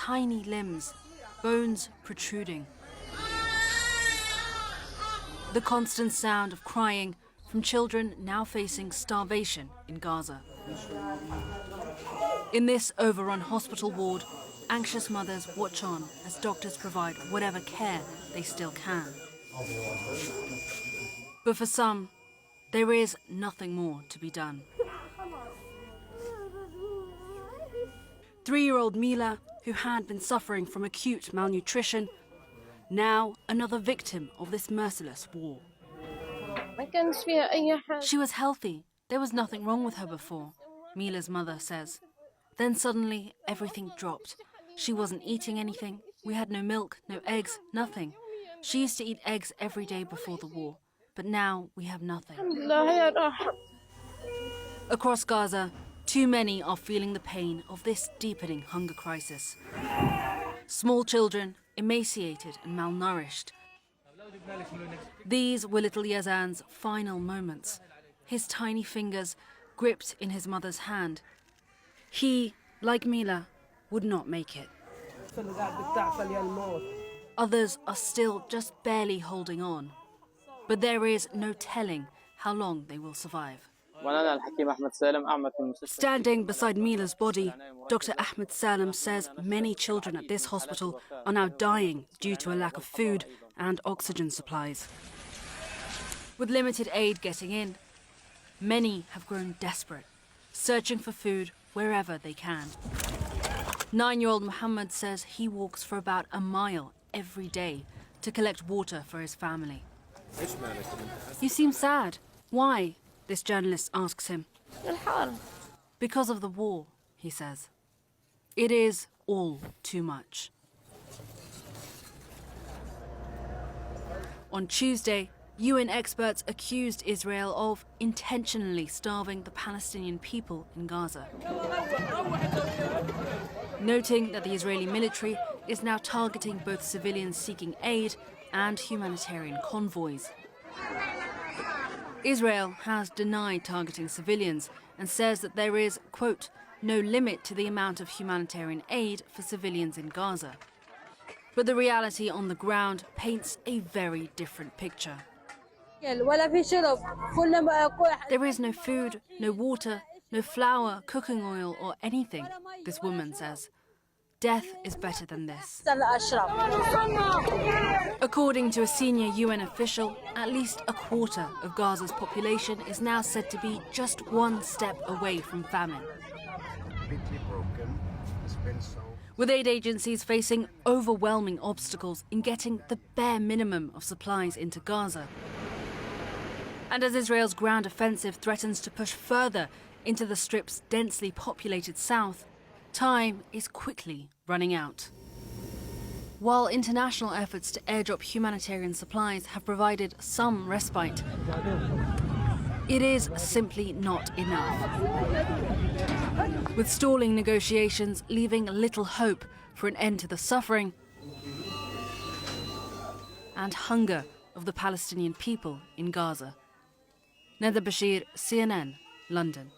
tiny limbs, bones protruding. The constant sound of crying from children now facing starvation in Gaza. In this overrun hospital ward, anxious mothers watch on as doctors provide whatever care they still can. But for some, there is nothing more to be done. 3-year-old Mila, who had been suffering from acute malnutrition, now another victim of this merciless war. She was healthy. There was nothing wrong with her before, Mila's mother says. Then suddenly everything dropped. She wasn't eating anything. We had no milk, no eggs, nothing. She used to eat eggs every day before the war, but now we have nothing. Across Gaza, too many are feeling the pain of this deepening hunger crisis. Small children, emaciated and malnourished. These were little Yazan's final moments, his tiny fingers gripped in his mother's hand. He, like Mila, would not make it. Others are still just barely holding on, but there is no telling how long they will survive. Standing beside Mila's body, Dr. Ahmed Salem says many children at this hospital are now dying due to a lack of food and oxygen supplies. With limited aid getting in, many have grown desperate, searching for food wherever they can. 9-year-old Muhammad says he walks for about a mile every day to collect water for his family. You seem sad. Why? This journalist asks him. Because of the war, he says. It is all too much. On Tuesday, UN experts accused Israel of intentionally starving the Palestinian people in Gaza, noting that the Israeli military is now targeting both civilians seeking aid and humanitarian convoys. Israel has denied targeting civilians and says that there is, quote, no limit to the amount of humanitarian aid for civilians in Gaza. But the reality on the ground paints a very different picture. There is no food, no water, no flour, cooking oil or anything, this woman says. Death is better than this. According to a senior UN official, at least a quarter of Gaza's population is now said to be just one step away from famine. With aid agencies facing overwhelming obstacles in getting the bare minimum of supplies into Gaza. And as Israel's ground offensive threatens to push further into the Strip's densely populated south, time is quickly running out. While international efforts to airdrop humanitarian supplies have provided some respite, it is simply not enough. With stalling negotiations leaving little hope for an end to the suffering and hunger of the Palestinian people in Gaza. Nada Bashir, CNN, London.